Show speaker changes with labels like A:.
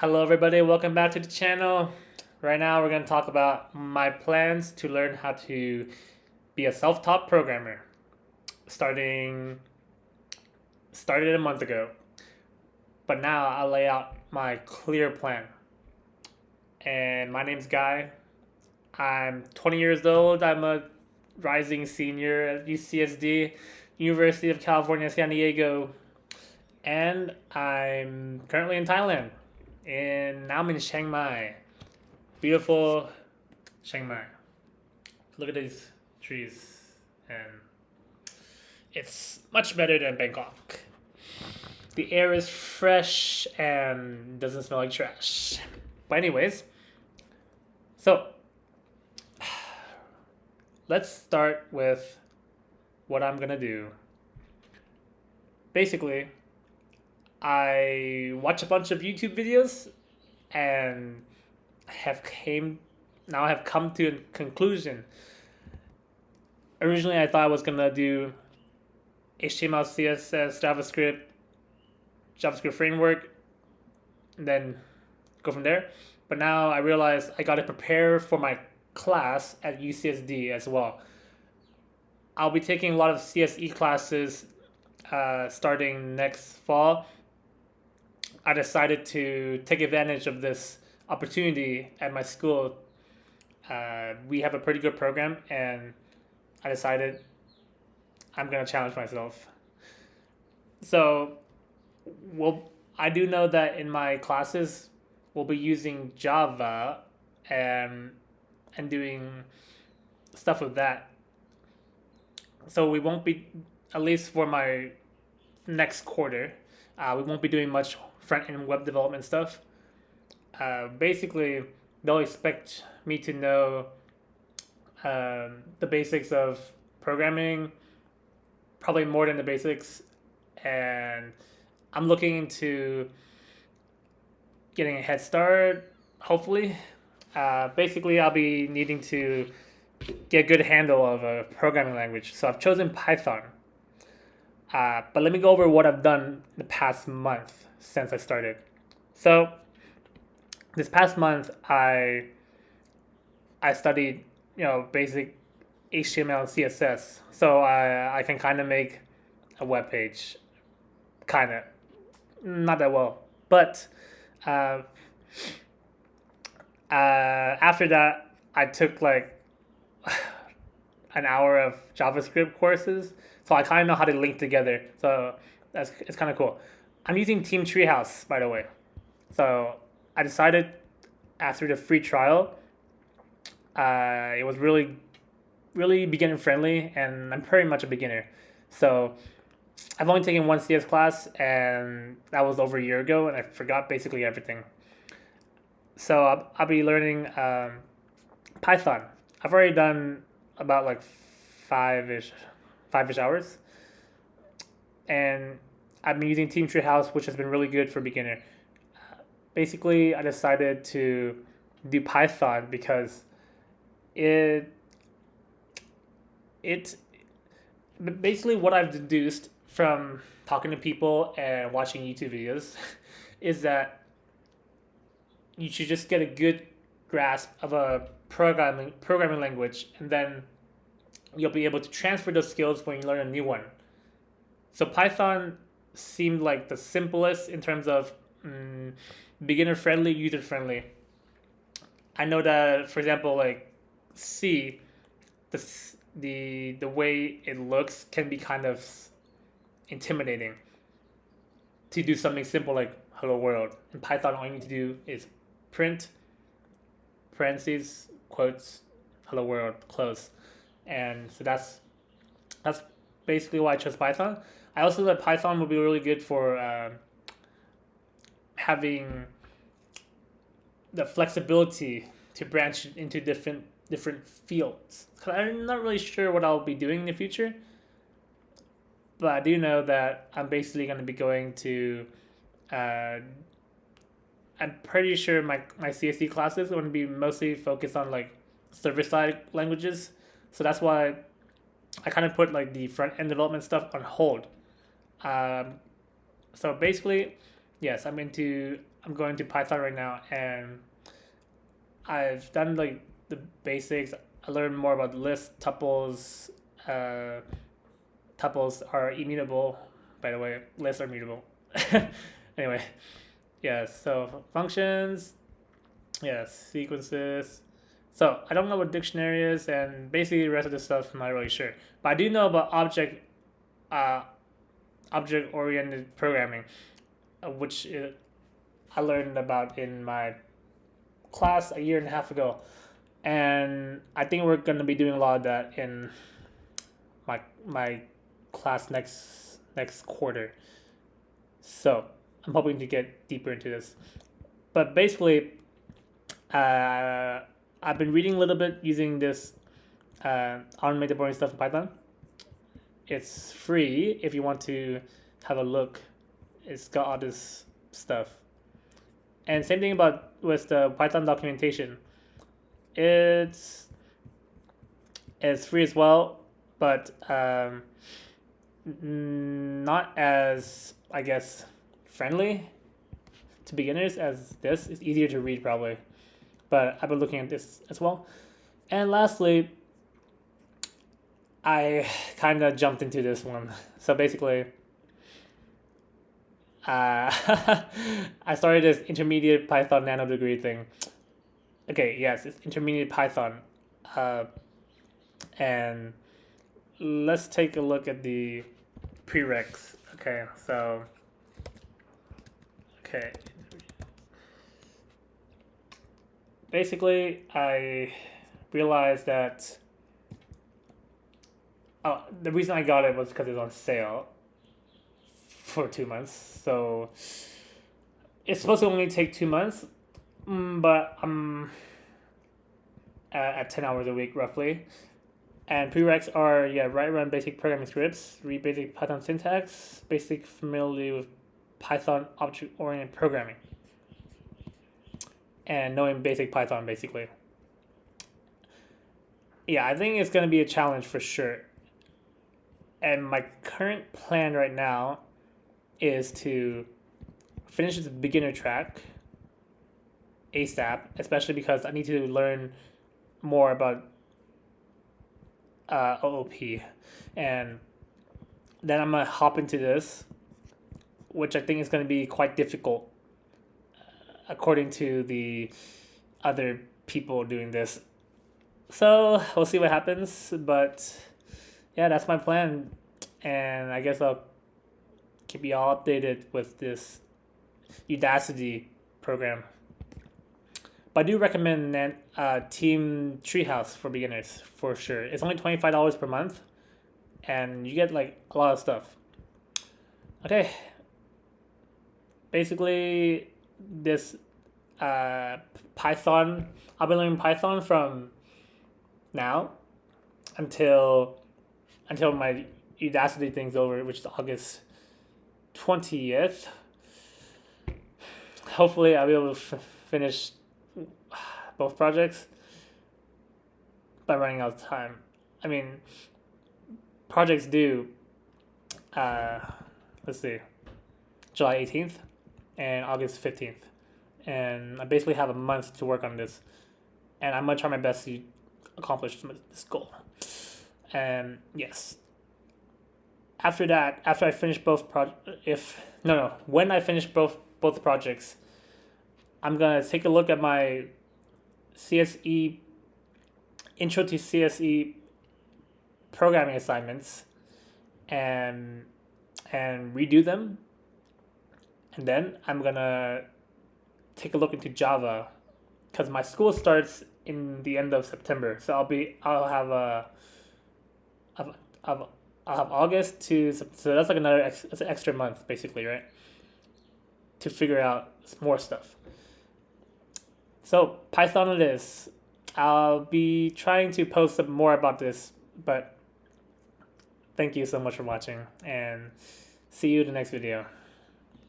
A: Hello, everybody. Welcome back to the channel. Right now, we're going to talk about my plans to learn how to be a self-taught programmer. Started a month ago, but now I'll lay out my clear plan. And my name's Guy. I'm 20 years old. I'm a rising senior at UCSD, University of California, San Diego, and I'm currently in Thailand. And now I'm in Chiang Mai. Beautiful Chiang Mai. Look at these trees, and it's much better than Bangkok. The air is fresh and doesn't smell like trash. But anyways, so let's start with what I'm gonna do. Basically, I watch a bunch of YouTube videos and have come to a conclusion. Originally, I thought I was gonna do HTML, CSS, JavaScript framework, and then go from there. But now I realize I gotta prepare for my class at UCSD as well. I'll be taking a lot of CSE classes starting next fall. I decided to take advantage of this opportunity at my school. We have a pretty good program, and I decided I'm gonna challenge myself. So, well, I do know that in my classes we'll be using Java and doing stuff with that. So we won't be, at least for my next quarter, we won't be doing much front end web development stuff. Basically, they'll expect me to know the basics of programming, probably more than the basics, and I'm looking into getting a head start, hopefully. Basically, I'll be needing to get a good handle of a programming language, so I've chosen Python. But let me go over what I've done the past month since I started. So this past month, I studied basic HTML and CSS, so I can kind of make a web page, kind of not that well, but uh, after that I took like an hour of JavaScript courses, so I kind of know how to link together. So it's kind of cool. I'm using Team Treehouse, by the way. So I decided after the free trial, it was really beginner friendly, and I'm pretty much a beginner. So I've only taken one CS class, and that was over a year ago, and I forgot basically everything. So I'll be learning Python. I've already done about like five-ish hours, and I've been using Team Treehouse, which has been really good for beginner. Basically, I decided to do Python because it it basically what I've deduced from talking to people and watching YouTube videos is that you should just get a good grasp of a programming language, and then you'll be able to transfer those skills when you learn a new one. So Python seemed like the simplest in terms of beginner friendly, user friendly. I know that, for example, like C, the way it looks can be kind of intimidating. To do something simple like hello world in Python, all you need to do is print parentheses quotes hello world close, and so that's basically why I chose Python. I also thought Python would be really good for having the flexibility to branch into different fields. I'm not really sure what I'll be doing in the future, but I do know that I'm basically going to be going to. I'm pretty sure my CSD classes are going to be mostly focused on like server side languages, so that's why I kind of put like the front end development stuff on hold. Um, so basically, yes, I'm into I'm going to Python right now, and I've done like the basics. I learned more about lists, tuples. Tuples are immutable, by the way. Lists are mutable. Anyway, yeah. So functions, yeah, sequences. So I don't know what dictionary is, and basically the rest of the stuff I'm not really sure. But I do know about uh, object-oriented programming, which I learned about in my class a year and a half ago, and I think we're gonna be doing a lot of that in my class next quarter. So I'm hoping to get deeper into this. But basically, I've been reading a little bit using this automated boring stuff in Python. It's free if you want to have a look. It's got all this stuff. And same thing about with the Python documentation. It's free as well, but not as, I guess, friendly to beginners as this. It's easier to read probably, but I've been looking at this as well. And lastly, I kind of jumped into this one. So basically, I started this intermediate Python nano degree thing. Okay, yes, it's intermediate Python. And let's take a look at the prereqs. Okay. Basically, I realized that the reason I got it was because it was on sale for 2 months. So it's supposed to only take 2 months, but I'm at 10 hours a week roughly. And prereqs are run basic programming scripts, read basic Python syntax, basic familiarity with Python object-oriented programming, and knowing basic Python basically. Yeah, I think it's gonna be a challenge for sure. And my current plan right now is to finish the beginner track ASAP, especially because I need to learn more about OOP, and then I'm gonna hop into this, which I think is gonna be quite difficult, according to the other people doing this. So we'll see what happens, but yeah, that's my plan, and I guess I'll keep you all updated with this Udacity program. But I do recommend Team Treehouse for beginners for sure. It's only $25 per month, and you get like a lot of stuff. Okay. Basically, this Python. I've been learning Python from now until my Udacity thing's over, which is August 20th. Hopefully, I'll be able to finish both projects by running out of time. I mean, projects due, let's see, July 18th and August 15th. And I basically have a month to work on this. And I'm going to try my best to accomplish this goal. And yes. After that, after I finish both when I finish both projects, I'm going to take a look at my CSE, Intro to CSE programming assignments and redo them. And then I'm going to take a look into Java because my school starts in the end of September. So I'll have August to, so that's like that's an extra month basically, right? To figure out more stuff. So Python it is. I'll be trying to post some more about this, but thank you so much for watching, and see you in the next video.